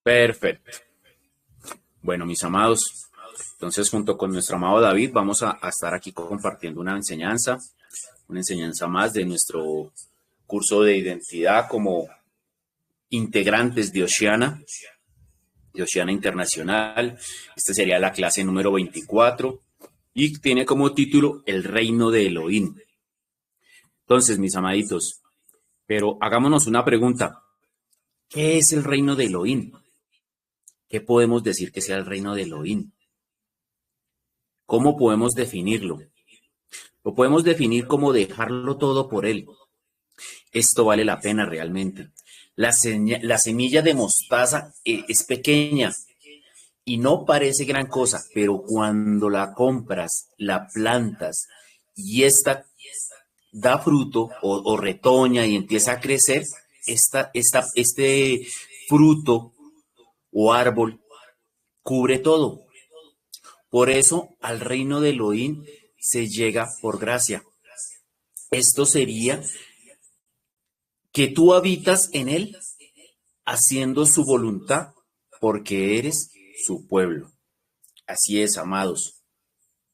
Perfecto. Bueno, mis amados, entonces junto con nuestro amado David vamos a estar aquí compartiendo una enseñanza más de nuestro curso de identidad como integrantes de Oceana Internacional. Esta sería la clase número 24 y tiene como título El Reino de Elohim. Entonces, mis amaditos, pero hagámonos una pregunta. ¿Qué es el reino de Elohim? ¿Qué podemos decir que sea el reino de Elohim? ¿Cómo podemos definirlo? Lo podemos definir como dejarlo todo por él. Esto vale la pena realmente. La semilla de mostaza es pequeña y no parece gran cosa, pero cuando la compras, la plantas y esta da fruto o retoña y empieza a crecer, este fruto o árbol cubre todo. Por eso al reino de Elohim se llega por gracia. Esto sería que tú habitas en él haciendo su voluntad porque eres su pueblo. Así es, amados.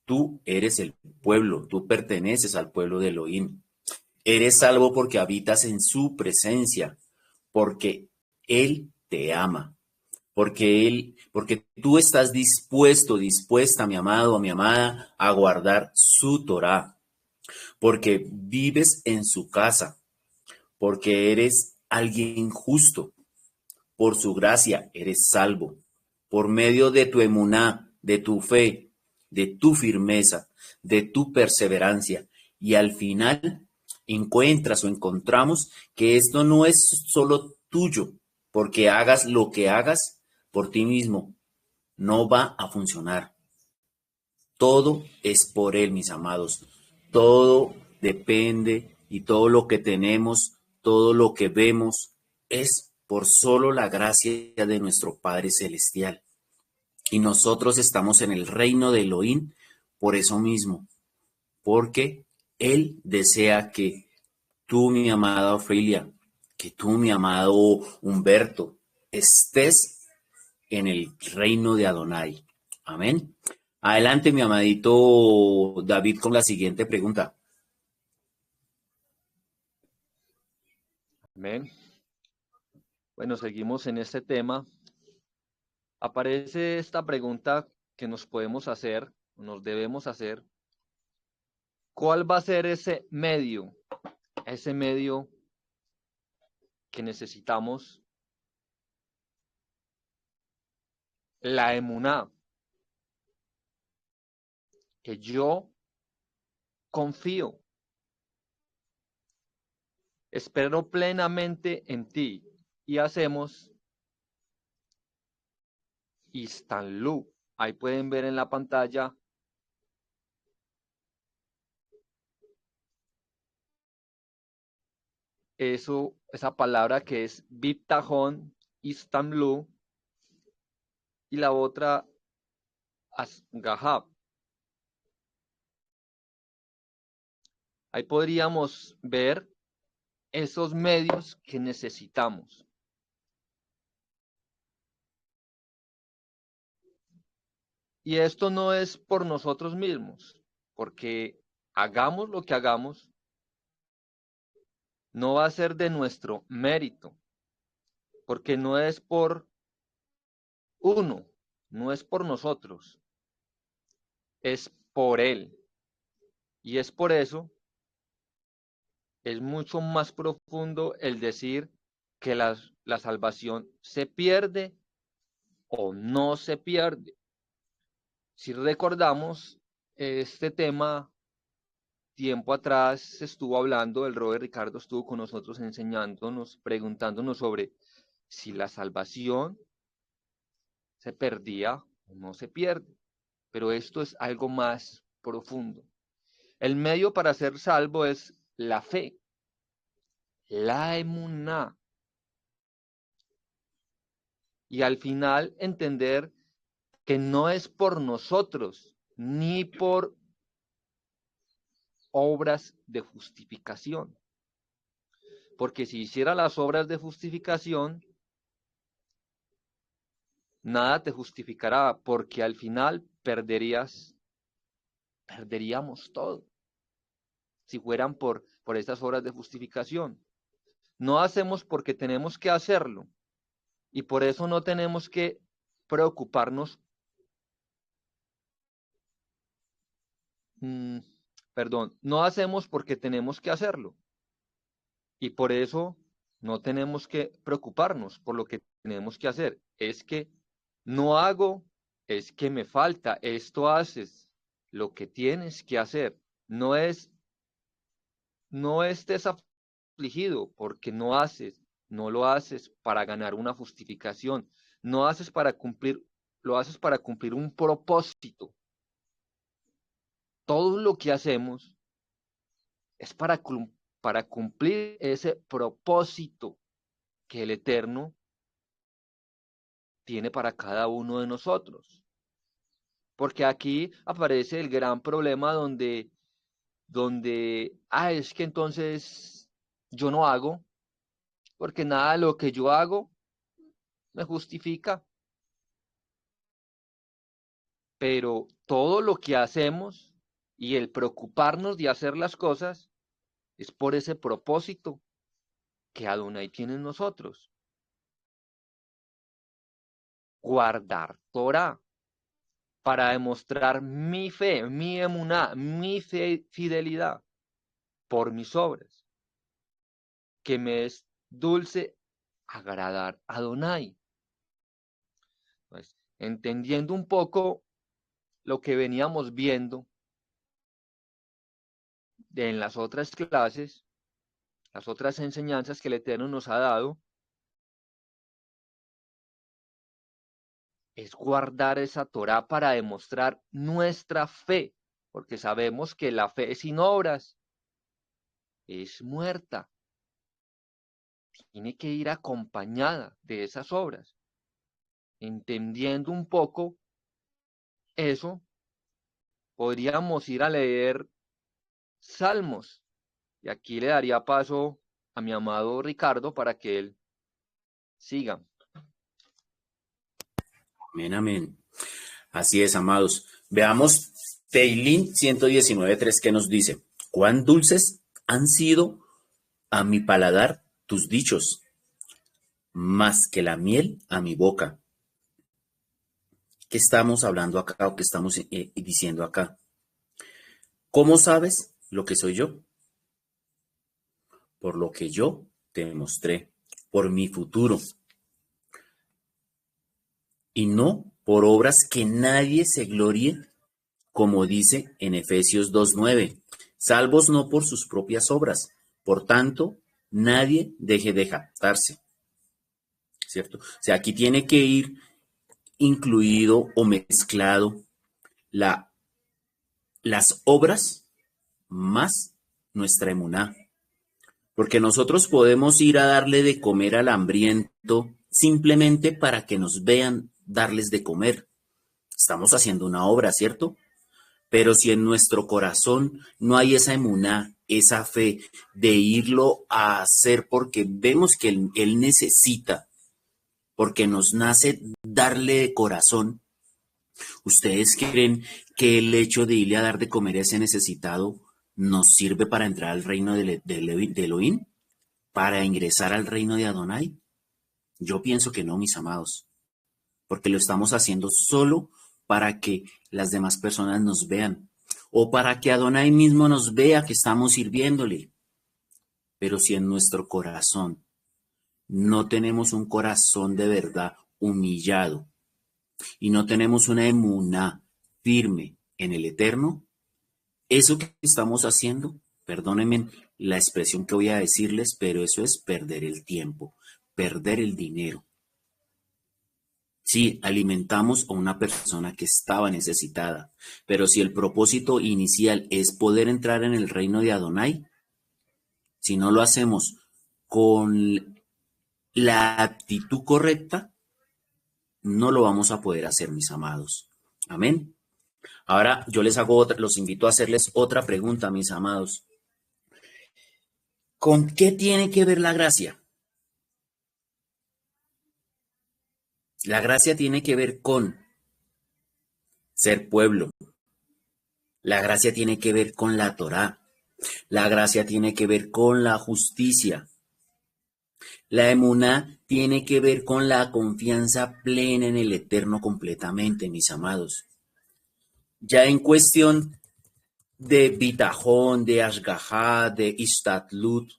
Tú eres el pueblo, tú perteneces al pueblo de Elohim. Eres salvo porque habitas en su presencia, porque Él te ama, porque tú estás dispuesta, mi amado, mi amada, a guardar su Torá, porque vives en su casa, porque eres alguien justo. Por su gracia eres salvo. Por medio de tu emuná, de tu fe, de tu firmeza, de tu perseverancia. Y al final encuentras o encontramos que esto no es solo tuyo, porque hagas lo que hagas por ti mismo, no va a funcionar. Todo es por Él, mis amados. Todo depende y todo lo que tenemos, todo lo que vemos, es por solo la gracia de nuestro Padre Celestial. Y nosotros estamos en el reino de Elohim por eso mismo, porque Él desea que tú, mi amada Ofelia, que tú, mi amado Humberto, estés en el reino de Adonai. Amén. Adelante, mi amadito David, con la siguiente pregunta. Amén. Bueno, seguimos en este tema. Aparece esta pregunta que nos podemos hacer, nos debemos hacer. ¿Cuál va a ser ese medio que necesitamos? La emuná, que yo confío, espero plenamente en ti y hacemos Istanlu. Ahí pueden ver en la pantalla eso, esa palabra que es Biptajón, Istanlu, y la otra Asgahab. Ahí podríamos ver esos medios que necesitamos. Y esto no es por nosotros mismos, porque hagamos lo que hagamos, no va a ser de nuestro mérito, porque no es por uno, no es por nosotros, es por Él. Y es por eso, es mucho más profundo el decir que la salvación se pierde o no se pierde. Si recordamos, este tema tiempo atrás se estuvo hablando, el Robert Ricardo estuvo con nosotros enseñándonos, preguntándonos sobre si la salvación se perdía o no se pierde. Pero esto es algo más profundo. El medio para ser salvo es la fe, la emuná. Y al final entender que no es por nosotros, ni por obras de justificación. Porque si hiciera las obras de justificación, nada te justificará, porque al final perderíamos todo si fueran por estas obras de justificación. No hacemos porque tenemos que hacerlo, y por eso no tenemos que preocuparnos, no hacemos porque tenemos que hacerlo, y por eso no tenemos que preocuparnos por lo que tenemos que hacer. Es que no hago, es que me falta, esto haces, lo que tienes que hacer. No estés afligido porque no lo haces para ganar una justificación, no haces para cumplir, lo haces para cumplir un propósito. Todo lo que hacemos es para cumplir ese propósito que el Eterno tiene para cada uno de nosotros. Porque aquí aparece el gran problema donde es que entonces yo no hago, porque nada de lo que yo hago me justifica, pero todo lo que hacemos y el preocuparnos de hacer las cosas es por ese propósito que Adonai tiene en nosotros. Guardar Torah para demostrar mi fe, mi emuná, mi fidelidad por mis obras, que me es dulce agradar a Adonai. Pues, entendiendo un poco lo que veníamos viendo en las otras clases, las otras enseñanzas que el Eterno nos ha dado, es guardar esa Torá para demostrar nuestra fe, porque sabemos que la fe sin obras es muerta, tiene que ir acompañada de esas obras. Entendiendo un poco eso, podríamos ir a leer Salmos, y aquí le daría paso a mi amado Ricardo para que él siga. Amén, amén. Así es, amados. Veamos Teilín 119:3 que nos dice, cuán dulces han sido a mi paladar tus dichos, más que la miel a mi boca. ¿Qué estamos hablando acá o qué estamos diciendo acá? ¿Cómo sabes lo que soy yo? Por lo que yo te mostré, por mi futuro, y no por obras que nadie se gloríe, como dice en Efesios 2:9, salvos no por sus propias obras, por tanto, nadie deje de jactarse, ¿cierto? O sea, aquí tiene que ir incluido o mezclado la, las obras más nuestra emuná, porque nosotros podemos ir a darle de comer al hambriento simplemente para que nos vean darles de comer. Estamos haciendo una obra, ¿cierto? Pero si en nuestro corazón no hay esa emuná, esa fe de irlo a hacer porque vemos que él necesita, porque nos nace darle de corazón, ¿ustedes creen que el hecho de irle a dar de comer a ese necesitado nos sirve para entrar al reino de Elohim? ¿Para ingresar al reino de Adonai? Yo pienso que no, mis amados, porque lo estamos haciendo solo para que las demás personas nos vean o para que Adonai mismo nos vea que estamos sirviéndole. Pero si en nuestro corazón no tenemos un corazón de verdad humillado y no tenemos una emuná firme en el Eterno, eso que estamos haciendo, perdónenme la expresión que voy a decirles, pero eso es perder el tiempo, perder el dinero. Sí, alimentamos a una persona que estaba necesitada, pero si el propósito inicial es poder entrar en el reino de Adonai, si no lo hacemos con la actitud correcta, no lo vamos a poder hacer, mis amados. Amén. Ahora yo les hago los invito a hacerles otra pregunta, mis amados. ¿Con qué tiene que ver la gracia? La gracia tiene que ver con ser pueblo. La gracia tiene que ver con la Torá. La gracia tiene que ver con la justicia. La emuná tiene que ver con la confianza plena en el Eterno completamente, mis amados. Ya en cuestión de bitajón, de ashgajá, de istatlut,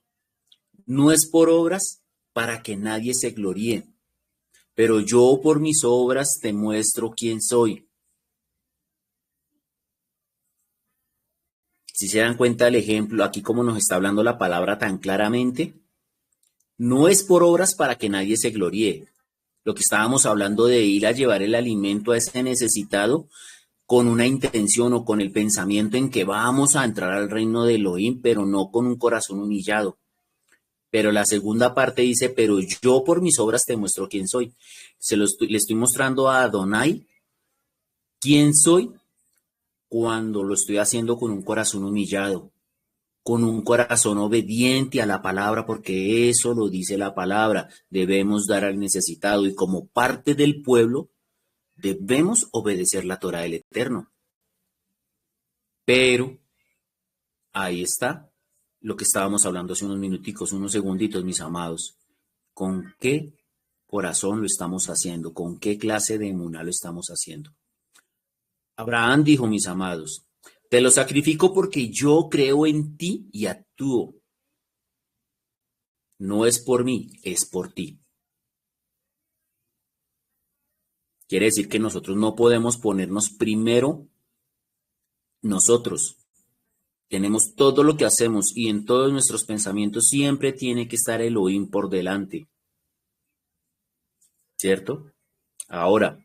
no es por obras para que nadie se gloríe, pero yo por mis obras te muestro quién soy. Si se dan cuenta el ejemplo, aquí como nos está hablando la palabra tan claramente, no es por obras para que nadie se gloríe. Lo que estábamos hablando de ir a llevar el alimento a ese necesitado con una intención o con el pensamiento en que vamos a entrar al reino de Elohim, pero no con un corazón humillado. Pero la segunda parte dice, pero yo por mis obras te muestro quién soy. Le estoy mostrando a Adonai quién soy cuando lo estoy haciendo con un corazón humillado, con un corazón obediente a la palabra, porque eso lo dice la palabra. Debemos dar al necesitado y como parte del pueblo debemos obedecer la Torah del Eterno. Pero ahí está lo que estábamos hablando hace unos minuticos, unos segunditos, mis amados. ¿Con qué corazón lo estamos haciendo? ¿Con qué clase de emuná lo estamos haciendo? Abraham dijo, mis amados, te lo sacrifico porque yo creo en ti y actúo. No es por mí, es por ti. Quiere decir que nosotros no podemos ponernos primero nosotros. Tenemos todo lo que hacemos y en todos nuestros pensamientos siempre tiene que estar Elohim por delante. ¿Cierto? Ahora,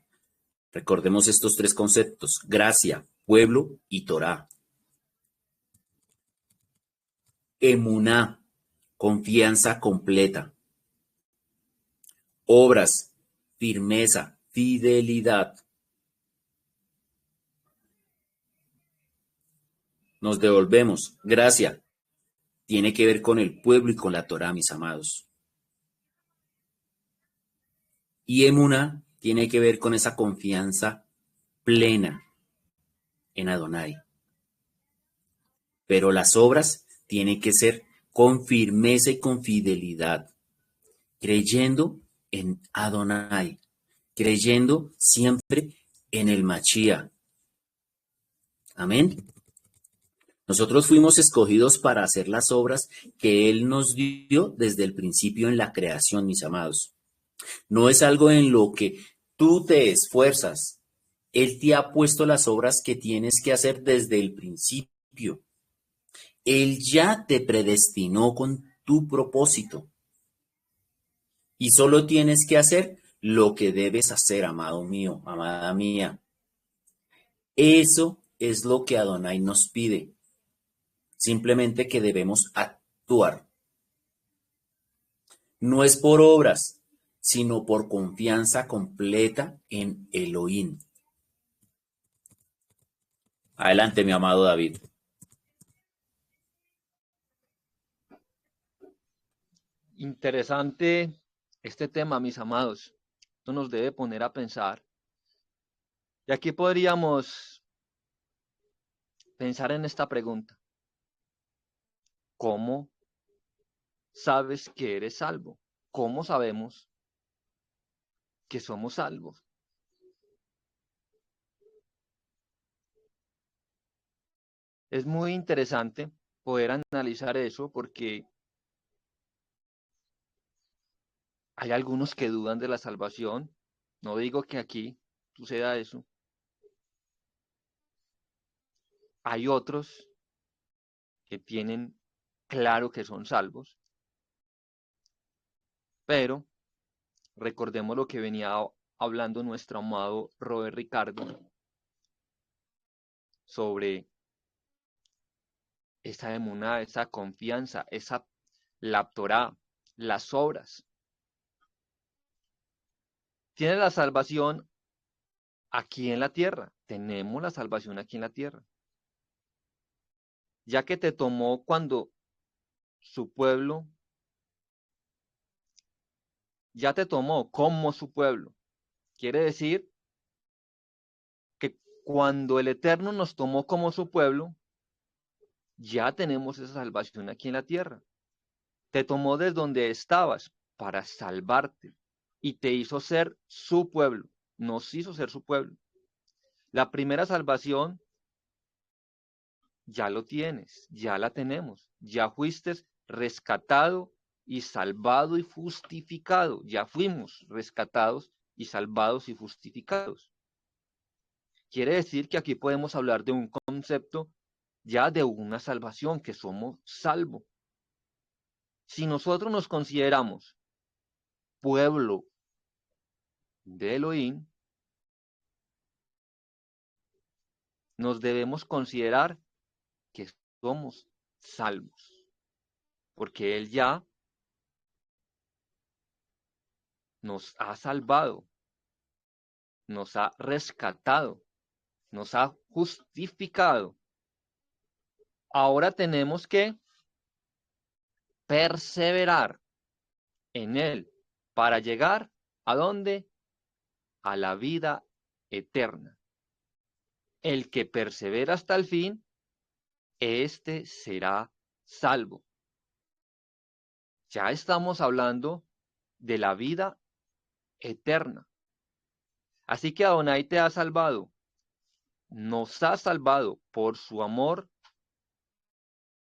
recordemos estos tres conceptos: gracia, pueblo y Torah. Emuná, confianza completa. Obras, firmeza, fidelidad. Nos devolvemos. Gracia tiene que ver con el pueblo y con la Torah, mis amados. Y emuná tiene que ver con esa confianza plena en Adonai. Pero las obras tienen que ser con firmeza y con fidelidad, creyendo en Adonai, creyendo siempre en el Machía. Amén. Nosotros fuimos escogidos para hacer las obras que Él nos dio desde el principio en la creación, mis amados. No es algo en lo que tú te esfuerzas. Él te ha puesto las obras que tienes que hacer desde el principio. Él ya te predestinó con tu propósito. Y solo tienes que hacer lo que debes hacer, amado mío, amada mía. Eso es lo que Adonai nos pide. Simplemente que debemos actuar. No es por obras, sino por confianza completa en Elohim. Adelante, mi amado David. Interesante este tema, mis amados. Esto nos debe poner a pensar. Y aquí podríamos pensar en esta pregunta. ¿Cómo sabes que eres salvo? ¿Cómo sabemos que somos salvos? Es muy interesante poder analizar eso porque hay algunos que dudan de la salvación. No digo que aquí suceda eso. Hay otros que tienen claro que son salvos, pero recordemos lo que venía hablando nuestro amado Robert Ricardo sobre esa emuná, esa confianza, la Torá, las obras. Tiene la salvación aquí en la tierra. Tenemos la salvación aquí en la tierra. Ya que te tomó cuando su pueblo, ya te tomó como su pueblo. Quiere decir que cuando el Eterno nos tomó como su pueblo, ya tenemos esa salvación aquí en la tierra. Te tomó desde donde estabas para salvarte y te hizo ser su pueblo. Nos hizo ser su pueblo. La primera salvación ya lo tienes, ya la tenemos. Ya fuiste rescatado y salvado y justificado. Ya fuimos rescatados y salvados y justificados. Quiere decir que aquí podemos hablar de un concepto ya de una salvación, que somos salvos. Si nosotros nos consideramos pueblo de Elohim, nos debemos considerar que somos salvos, porque Él ya nos ha salvado, nos ha rescatado, nos ha justificado. Ahora tenemos que perseverar en Él para llegar ¿a dónde? A la vida eterna. El que persevera hasta el fin, este será salvo. Ya estamos hablando de la vida eterna. Así que Adonai te ha salvado, nos ha salvado por su amor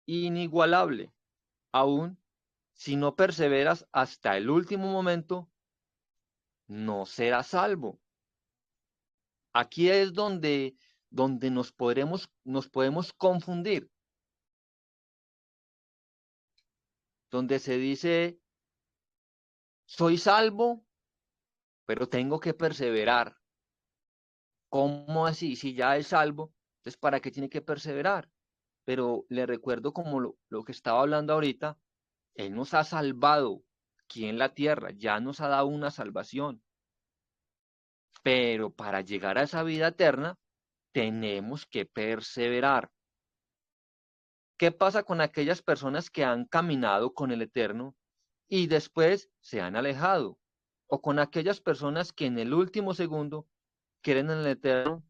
inigualable. Aún si no perseveras hasta el último momento, no serás salvo. Aquí es donde nos podemos confundir, donde se dice, soy salvo, pero tengo que perseverar. ¿Cómo así? Si ya es salvo, entonces ¿para qué tiene que perseverar? Pero le recuerdo como lo que estaba hablando ahorita, Él nos ha salvado aquí en la tierra, ya nos ha dado una salvación. Pero para llegar a esa vida eterna, tenemos que perseverar. ¿Qué pasa con aquellas personas que han caminado con el Eterno y después se han alejado? O con aquellas personas que en el último segundo creen en el Eterno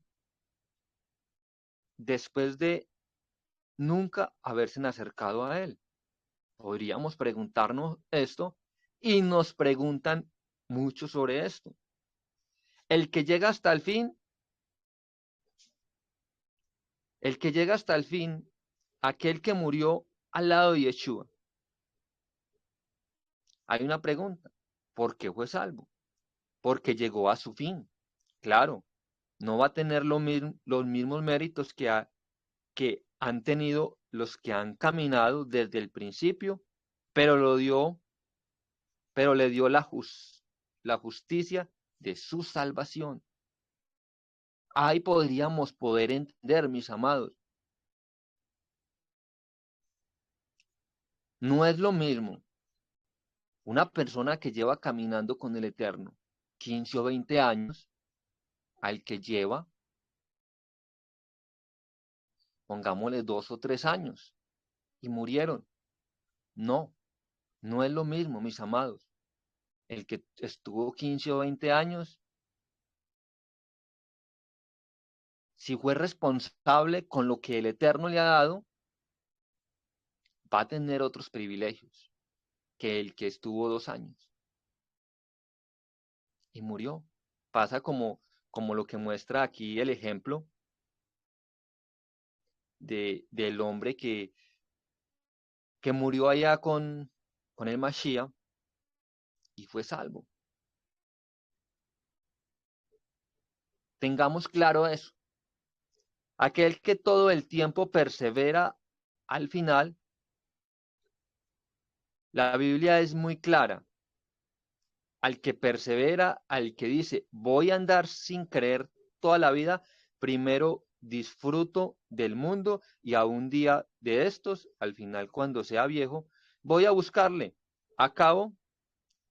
después de nunca haberse acercado a Él. Podríamos preguntarnos esto y nos preguntan mucho sobre esto. El que llega hasta el fin, aquel que murió al lado de Yeshua. Hay una pregunta, ¿por qué fue salvo? Porque llegó a su fin. Claro, no va a tener los mismos méritos que han tenido los que han caminado desde el principio, pero le dio la justicia de su salvación. Ahí podríamos poder entender, mis amados. No es lo mismo una persona que lleva caminando con el Eterno 15 o 20 años al que lleva, pongámosle 2 o 3 años y murieron. No, no es lo mismo, mis amados. El que estuvo 15 o 20 años, si fue responsable con lo que el Eterno le ha dado, va a tener otros privilegios que el que estuvo 2 años y murió. Pasa como lo que muestra aquí el ejemplo del hombre que murió allá con el Mashiach y fue salvo. Tengamos claro eso. Aquel que todo el tiempo persevera al final, la Biblia es muy clara. Al que persevera, al que dice, voy a andar sin creer toda la vida, primero disfruto del mundo y a un día de estos, al final cuando sea viejo, voy a buscarle. Acabo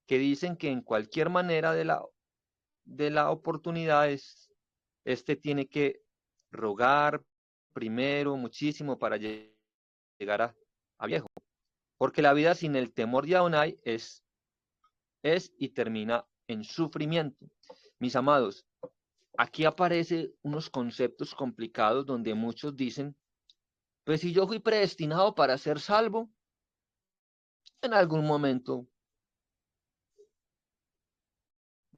que dicen que en cualquier manera de la oportunidad este tiene que rogar primero muchísimo para llegar a viejo. Porque la vida sin el temor de Adonai es y termina en sufrimiento. Mis amados, aquí aparecen unos conceptos complicados donde muchos dicen, pues si yo fui predestinado para ser salvo, en algún momento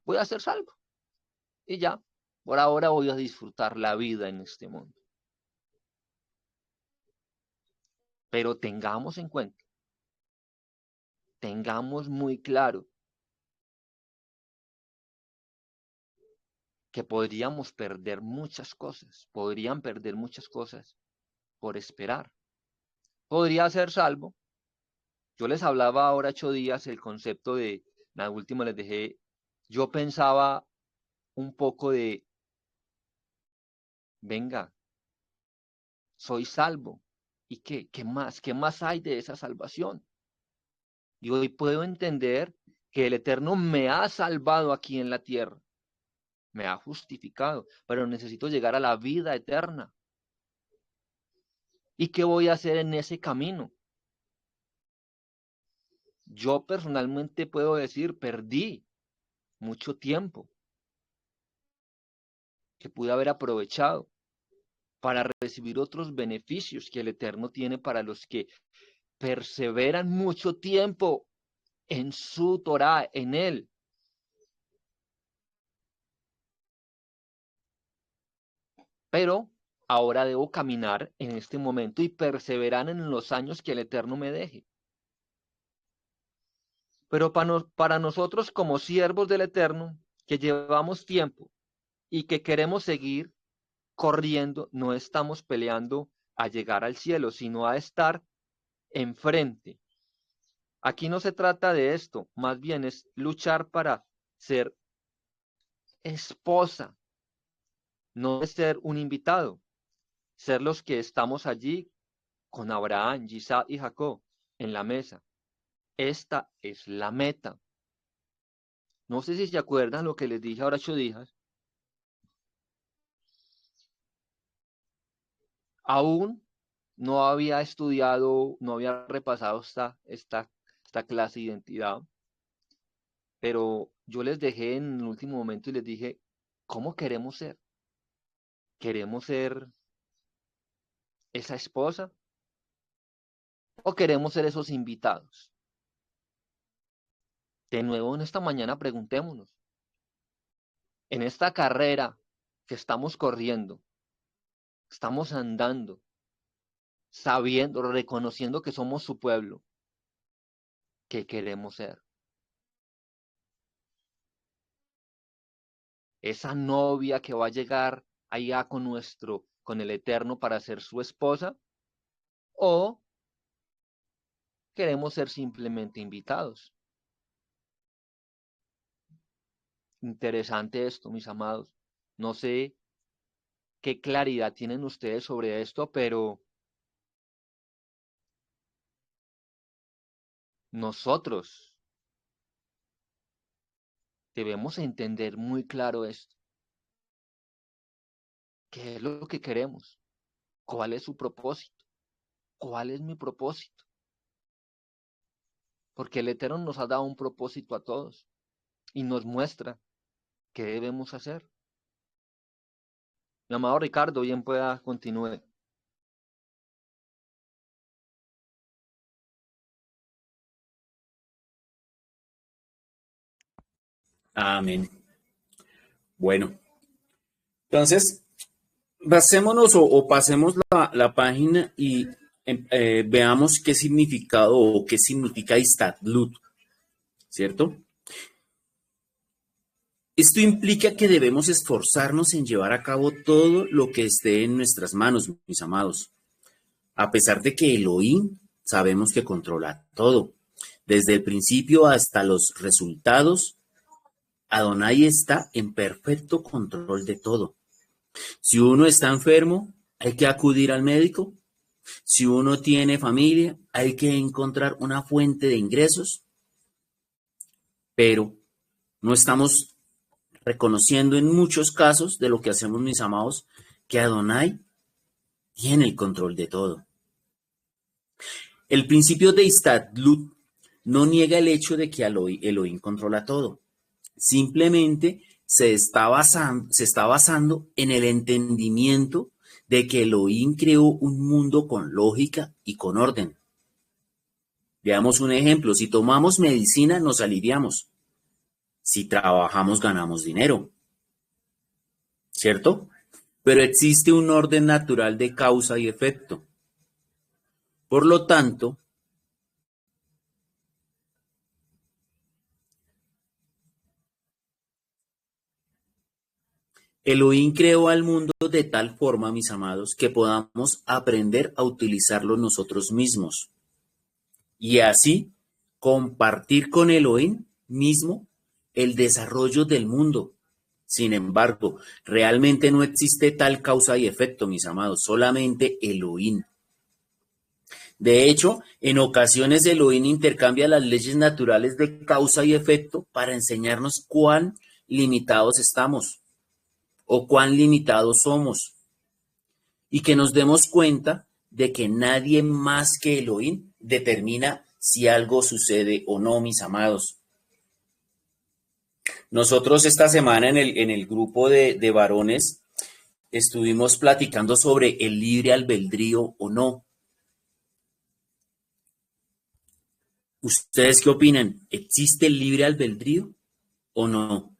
voy a ser salvo. Y ya, por ahora voy a disfrutar la vida en este mundo. Pero tengamos en cuenta, tengamos muy claro que podrían perder muchas cosas por esperar. Podría ser salvo. Yo les hablaba ahora 8 días el concepto de, la última les dejé, yo pensaba un poco de, venga, soy salvo. ¿Y qué? ¿Qué más? ¿Qué más hay de esa salvación? Y hoy puedo entender que el Eterno me ha salvado aquí en la tierra, me ha justificado, pero necesito llegar a la vida eterna. ¿Y qué voy a hacer en ese camino? Yo personalmente puedo decir, perdí mucho tiempo que pude haber aprovechado para recibir otros beneficios que el Eterno tiene para los que perseveran mucho tiempo en su Torah, en Él. Pero ahora debo caminar en este momento y perseverar en los años que el Eterno me deje. Pero para nosotros como siervos del Eterno, que llevamos tiempo y que queremos seguir corriendo, no estamos peleando a llegar al cielo, sino a estar enfrente. Aquí no se trata de esto, más bien es luchar para ser esposa, no es ser un invitado, ser los que estamos allí con Abraham, Isaac y Jacob en la mesa. Esta es la meta. No sé si se acuerdan lo que les dije ahora 8 días. Aún no había estudiado, no había repasado esta clase de identidad, pero yo les dejé en el último momento y les dije, ¿cómo queremos ser? ¿Queremos ser esa esposa o queremos ser esos invitados? De nuevo en esta mañana preguntémonos, en esta carrera que estamos corriendo, estamos andando, sabiendo, reconociendo que somos su pueblo, ¿qué queremos ser? Esa novia que va a llegar allá con el Eterno para ser su esposa, o queremos ser simplemente invitados. Interesante esto, mis amados. No sé qué claridad tienen ustedes sobre esto, pero nosotros debemos entender muy claro esto. ¿Qué es lo que queremos? ¿Cuál es su propósito? ¿Cuál es mi propósito? Porque el Eterno nos ha dado un propósito a todos y nos muestra qué debemos hacer. Mi amado Ricardo, bien pueda continúe. Amén. Bueno, entonces, basémonos o pasemos la página y veamos qué significado o qué significa Istadlut, ¿cierto? Esto implica que debemos esforzarnos en llevar a cabo todo lo que esté en nuestras manos, mis amados. A pesar de que Elohim sabemos que controla todo, desde el principio hasta los resultados, Adonai está en perfecto control de todo. Si uno está enfermo, hay que acudir al médico. Si uno tiene familia, hay que encontrar una fuente de ingresos, pero no estamos reconociendo en muchos casos de lo que hacemos, mis amados, que Adonai tiene el control de todo. El principio de Istadlut no niega el hecho de que Elohim controla todo. Simplemente se está basando en el entendimiento de que Elohim creó un mundo con lógica y con orden. Veamos un ejemplo. Si tomamos medicina, nos aliviamos. Si trabajamos, ganamos dinero. ¿Cierto? Pero existe un orden natural de causa y efecto. Por lo tanto, Elohim creó al mundo de tal forma, mis amados, que podamos aprender a utilizarlo nosotros mismos y así compartir con Elohim mismo el desarrollo del mundo. Sin embargo, realmente no existe tal causa y efecto, mis amados, solamente Elohim. De hecho, en ocasiones Elohim intercambia las leyes naturales de causa y efecto para enseñarnos cuán limitados estamos o cuán limitados somos y que nos demos cuenta de que nadie más que Elohim determina si algo sucede o no, mis amados. Nosotros esta semana en el grupo de varones estuvimos platicando sobre el libre albedrío o no. ¿Ustedes qué opinan? ¿Existe el libre albedrío o no?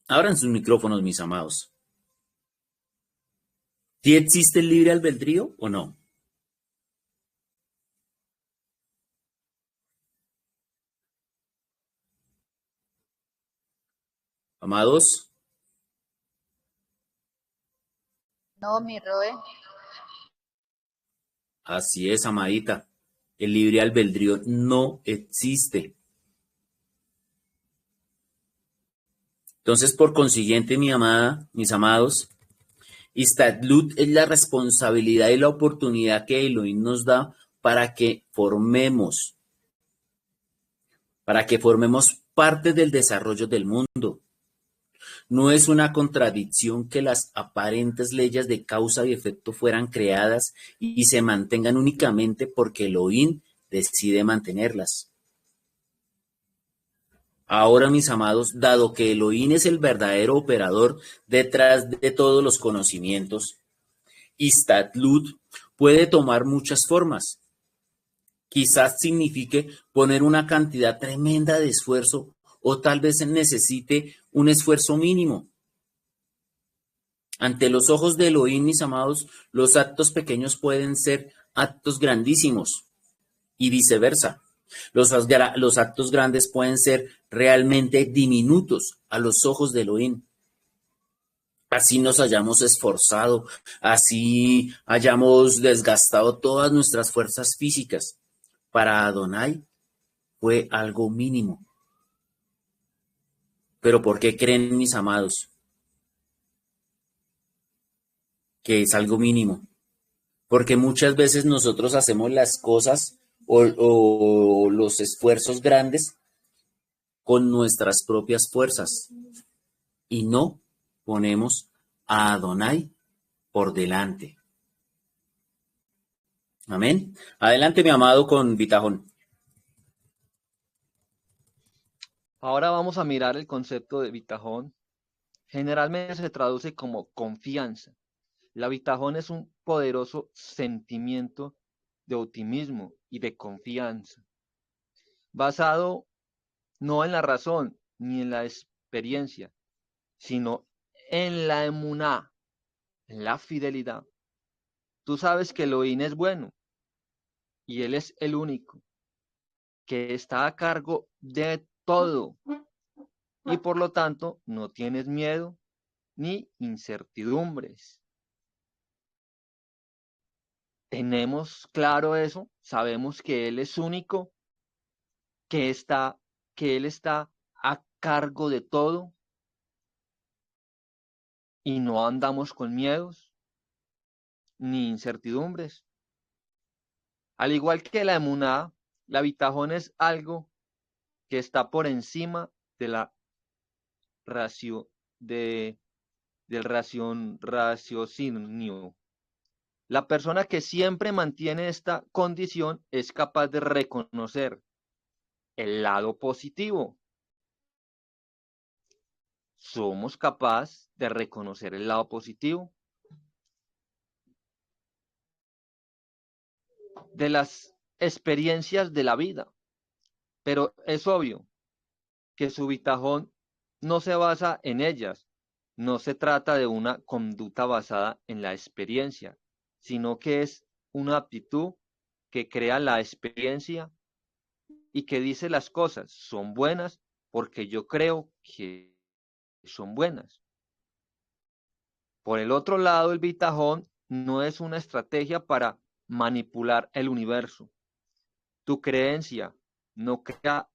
Abran sus micrófonos, mis amados. ¿Sí existe el libre albedrío o no? Amados, No, mi Roe. así es, amadita. El libre albedrío no existe. Entonces, por consiguiente, mi amada, mis amados, Istadlut es la responsabilidad y la oportunidad que Elohim nos da para que formemos parte del desarrollo del mundo. No es una contradicción que las aparentes leyes de causa y efecto fueran creadas y se mantengan únicamente porque Elohim decide mantenerlas. Ahora, mis amados, dado que Elohim es el verdadero operador detrás de todos los conocimientos, Istadlut puede tomar muchas formas. Quizás signifique poner una cantidad tremenda de esfuerzo o tal vez necesite un esfuerzo mínimo. Ante los ojos de Elohim, mis amados, los actos pequeños pueden ser actos grandísimos y viceversa. Los actos grandes pueden ser realmente diminutos a los ojos de Elohim. Así nos hayamos esforzado, así hayamos desgastado todas nuestras fuerzas físicas. Para Adonai fue algo mínimo. Pero ¿por qué creen, mis amados, que es algo mínimo? Porque muchas veces nosotros hacemos las cosas o los esfuerzos grandes con nuestras propias fuerzas y no ponemos a Adonai por delante. Amén. Adelante, mi amado, con Bitajón. Ahora vamos a mirar el concepto de bitajón. Generalmente se traduce como confianza. La bitajón es un poderoso sentimiento de optimismo y de confianza, basado no en la razón ni en la experiencia, sino en la emuná, en la fidelidad. Tú sabes que Elohim es bueno y Él es el único que está a cargo de todo y por lo tanto no tienes miedo ni incertidumbres. Tenemos claro eso, sabemos que Él es único, que Él está a cargo de todo y no andamos con miedos ni incertidumbres. Al igual que la emuná, la bitajón es algo que está por encima de la racio, del raciocinio. La persona que siempre mantiene esta condición es capaz de reconocer el lado positivo somos capaces de reconocer el lado positivo de las experiencias de la vida. Pero es obvio que su bitajón no se basa en ellas. No se trata de una conducta basada en la experiencia, sino que es una aptitud que crea la experiencia y que dice las cosas son buenas porque yo creo que son buenas. Por el otro lado, el bitajón no es una estrategia para manipular el universo. Tu creencia no crea,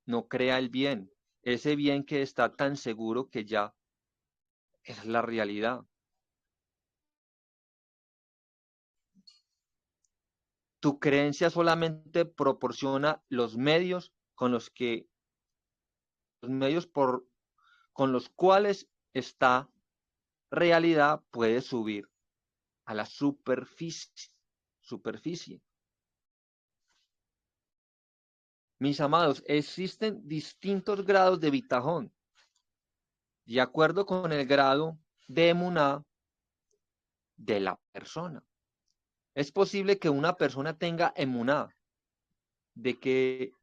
no crea el bien, ese bien que está tan seguro que ya es la realidad. Tu creencia solamente proporciona los medios con los que los medios con los cuales esta realidad puede subir a la superficie. Mis amados, existen distintos grados de bitajón, de acuerdo con el grado de emuná de la persona. Es posible que una persona tenga emuná de que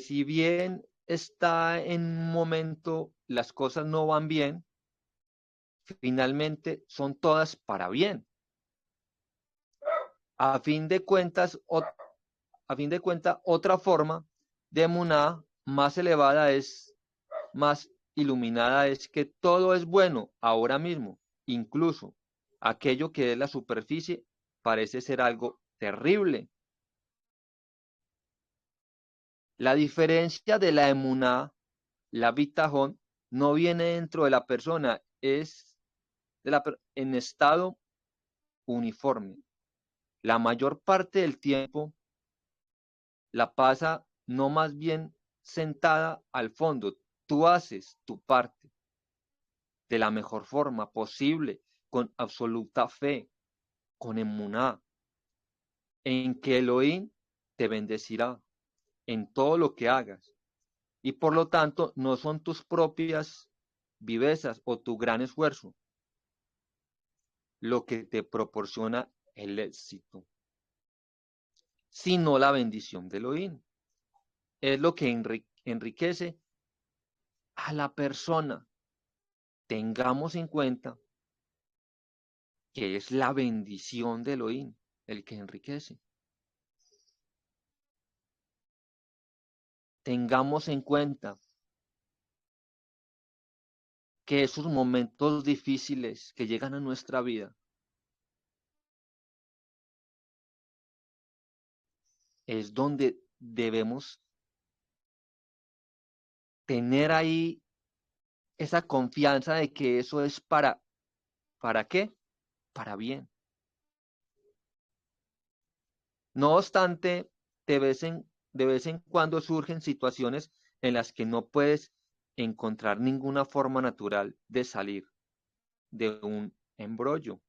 si bien está en un momento las cosas no van bien, finalmente son todas para bien. A fin de cuentas, otra forma de emuná más elevada más iluminada es que todo es bueno ahora mismo, incluso aquello que es la superficie parece ser algo terrible. La diferencia de la emuná, la bitajón, no viene dentro de la persona, es en estado uniforme. La mayor parte del tiempo la pasa no más bien sentada al fondo. Tú haces tu parte de la mejor forma posible, con absoluta fe, con emuná, en que Elohim te bendecirá en todo lo que hagas. Y por lo tanto, no son tus propias vivezas o tu gran esfuerzo lo que te proporciona el éxito, sino la bendición de Elohim. Es lo que enriquece a la persona. Tengamos en cuenta que es la bendición de Elohim el que enriquece. Tengamos en cuenta que esos momentos difíciles que llegan a nuestra vida es donde debemos tener ahí esa confianza de que eso es ¿para qué? Para bien. No obstante, de vez en cuando surgen situaciones en las que no puedes encontrar ninguna forma natural de salir de un embrollo.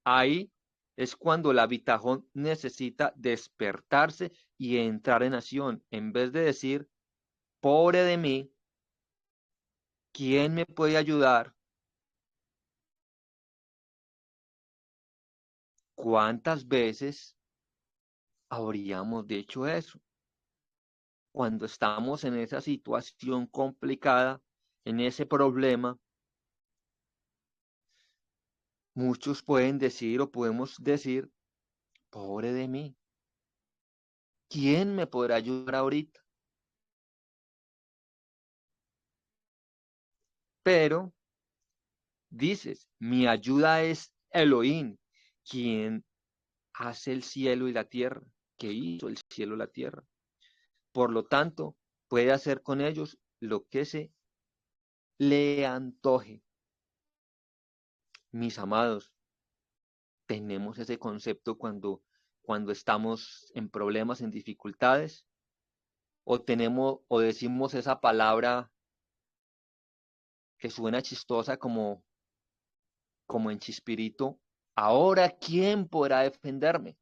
Ahí es cuando la bitajón necesita despertarse y entrar en acción. En vez de decir, pobre de mí, ¿quién me puede ayudar? ¿Cuántas veces habríamos dicho eso? Cuando estamos en esa situación complicada, en ese problema, muchos pueden decir o podemos decir, pobre de mí, ¿quién me podrá ayudar ahorita? Pero dices, mi ayuda es Elohim, quien hace el cielo y la tierra, que hizo el cielo y la tierra. Por lo tanto, puede hacer con ellos lo que se le antoje. Mis amados, tenemos ese concepto cuando estamos en problemas, en dificultades, o decimos esa palabra que suena chistosa como en Chispirito. Ahora, ¿quién podrá defenderme?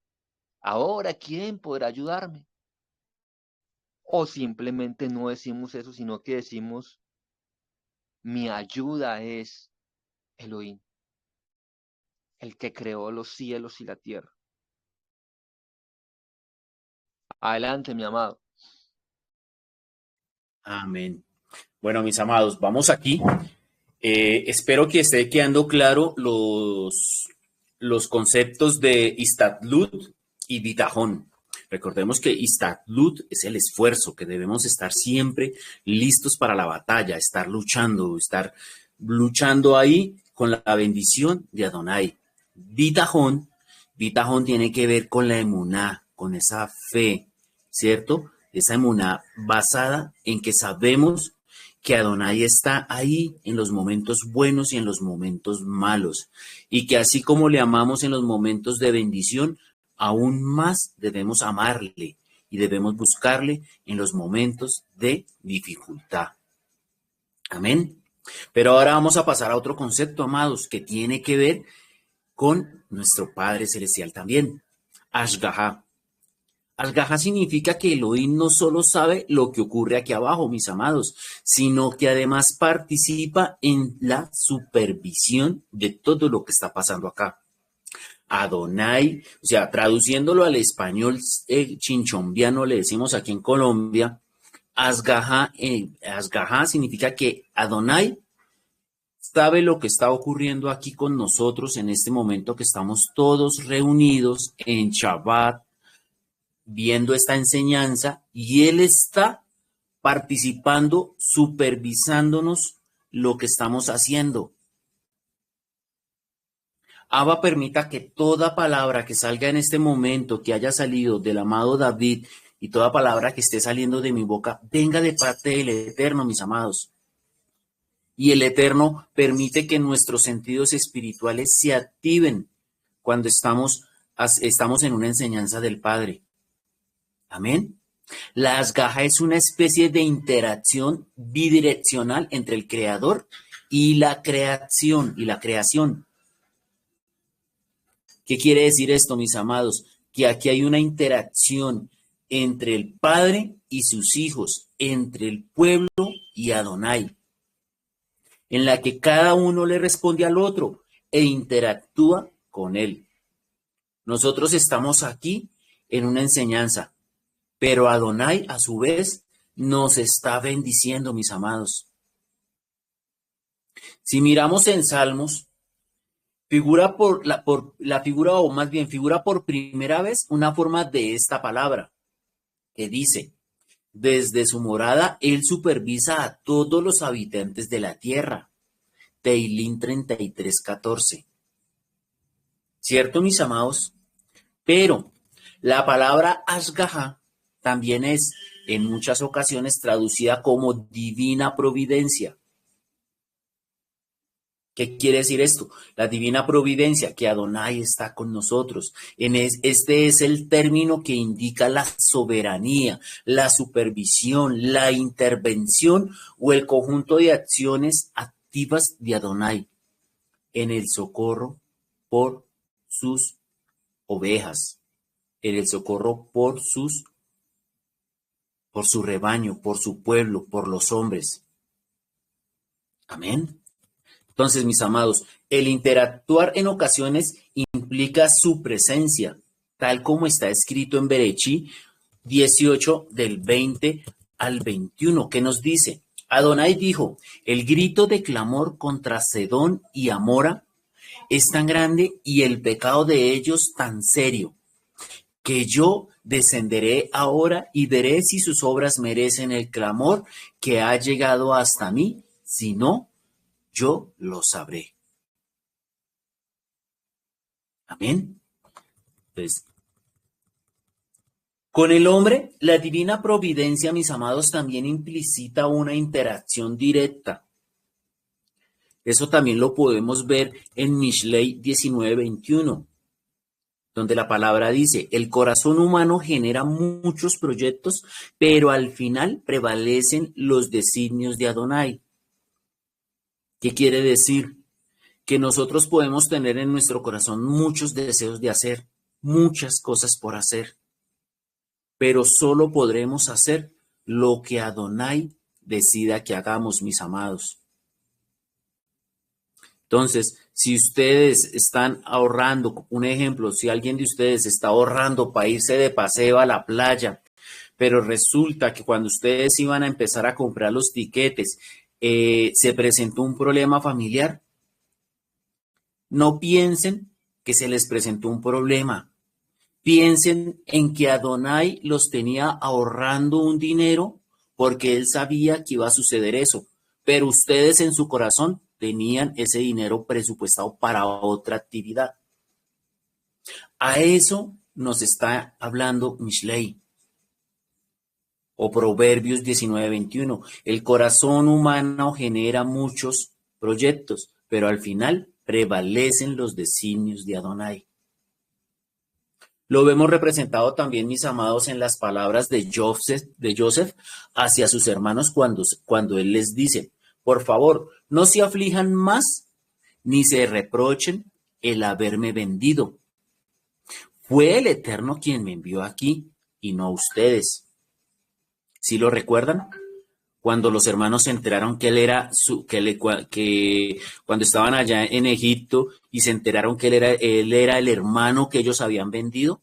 Ahora, ¿quién podrá ayudarme? O simplemente no decimos eso, sino que decimos, Mi ayuda es Elohim, el que creó los cielos y la tierra. Adelante, mi amado. Amén. Bueno, mis amados, vamos aquí. Espero que esté quedando claro los conceptos de Istadlut y Bitajón. Recordemos que Istadlut es el esfuerzo, que debemos estar siempre listos para la batalla, estar luchando ahí con la bendición de Adonai. Bitajón, Bitajón tiene que ver con la emuná, con esa fe, ¿cierto? Esa emuná basada en que sabemos que Adonai está ahí en los momentos buenos y en los momentos malos, y que así como le amamos en los momentos de bendición, aún más debemos amarle y debemos buscarle en los momentos de dificultad. Amén. Pero ahora vamos a pasar a otro concepto, amados, que tiene que ver con nuestro Padre Celestial también. Ashgaha. Ashgaha significa que Elohim no solo sabe lo que ocurre aquí abajo, mis amados, sino que además participa en la supervisión de todo lo que está pasando acá. Adonai, o sea, traduciéndolo al español chinchombiano, le decimos aquí en Colombia, Ashgaha significa que Adonai sabe lo que está ocurriendo aquí con nosotros en este momento que estamos todos reunidos en Shabbat, viendo esta enseñanza, y Él está participando, supervisándonos lo que estamos haciendo. Abba permita que toda palabra que salga en este momento, que haya salido del amado David, y toda palabra que esté saliendo de mi boca, venga de parte del Eterno, mis amados. Y el Eterno permite que nuestros sentidos espirituales se activen cuando estamos en una enseñanza del Padre. Amén. La Ashgaha es una especie de interacción bidireccional entre el Creador y la creación. ¿Qué quiere decir esto, mis amados? Que aquí hay una interacción entre el Padre y sus hijos, entre el pueblo y Adonai, en la que cada uno le responde al otro e interactúa con él. Nosotros estamos aquí en una enseñanza, pero Adonai, a su vez, nos está bendiciendo, mis amados. Si miramos en Salmos, figura por primera vez una forma de esta palabra, que dice: desde su morada, él supervisa a todos los habitantes de la tierra. Teilín 33:14. ¿Cierto, mis amados? Pero la palabra Ashgaha también es en muchas ocasiones traducida como divina providencia. ¿Qué quiere decir esto? La divina providencia, que Adonai está con nosotros. Este es el término que indica la soberanía, la supervisión, la intervención o el conjunto de acciones activas de Adonai en el socorro por sus ovejas, en el socorro por su rebaño, por su pueblo, por los hombres. Amén. Entonces, mis amados, el interactuar en ocasiones implica su presencia, tal como está escrito en Berechí 18 del 20 al 21, que nos dice: Adonai dijo, el grito de clamor contra Sedón y Amora es tan grande y el pecado de ellos tan serio, que yo descenderé ahora y veré si sus obras merecen el clamor que ha llegado hasta mí, si no, yo lo sabré. Amén. Entonces, con el hombre, la divina providencia, mis amados, también implicita una interacción directa. Eso también lo podemos ver en Mishlei 19:21, donde la palabra dice: el corazón humano genera muchos proyectos, pero al final prevalecen los designios de Adonai. ¿Qué quiere decir? Que nosotros podemos tener en nuestro corazón muchos deseos de hacer, muchas cosas por hacer, pero solo podremos hacer lo que Adonai decida que hagamos, mis amados. Entonces, si ustedes están ahorrando, un ejemplo, si alguien de ustedes está ahorrando para irse de paseo a la playa, pero resulta que cuando ustedes iban a empezar a comprar los tiquetes, se presentó un problema familiar, no piensen que se les presentó un problema. Piensen en que Adonai los tenía ahorrando un dinero porque él sabía que iba a suceder eso, pero ustedes en su corazón tenían ese dinero presupuestado para otra actividad. A eso nos está hablando Mishlei o Proverbios 19:21. El corazón humano genera muchos proyectos, pero al final prevalecen los designios de Adonai. Lo vemos representado también, mis amados, en las palabras de Joseph hacia sus hermanos cuando él les dice, por favor, no se aflijan más ni se reprochen el haberme vendido. Fue el Eterno quien me envió aquí y no ustedes. ¿Sí lo recuerdan? Cuando los hermanos se enteraron que él era que cuando estaban allá en Egipto y se enteraron que él era el hermano que ellos habían vendido,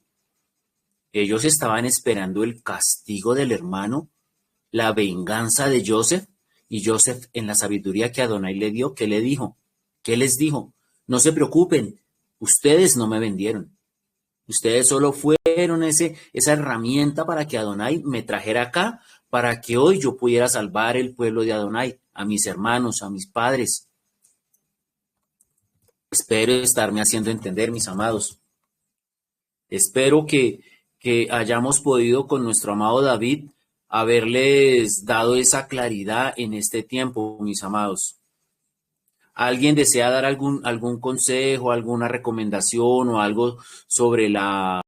ellos estaban esperando el castigo del hermano, la venganza de Joseph, y Joseph, en la sabiduría que Adonai le dio, ¿qué le dijo? ¿Qué les dijo? No se preocupen, ustedes no me vendieron. Ustedes solo fueron esa herramienta para que Adonai me trajera acá, para que hoy yo pudiera salvar el pueblo de Adonai, a mis hermanos, a mis padres. Espero estarme haciendo entender, mis amados. Espero que hayamos podido con nuestro amado David haberles dado esa claridad en este tiempo, mis amados. ¿Alguien desea dar algún consejo, alguna recomendación o algo sobre la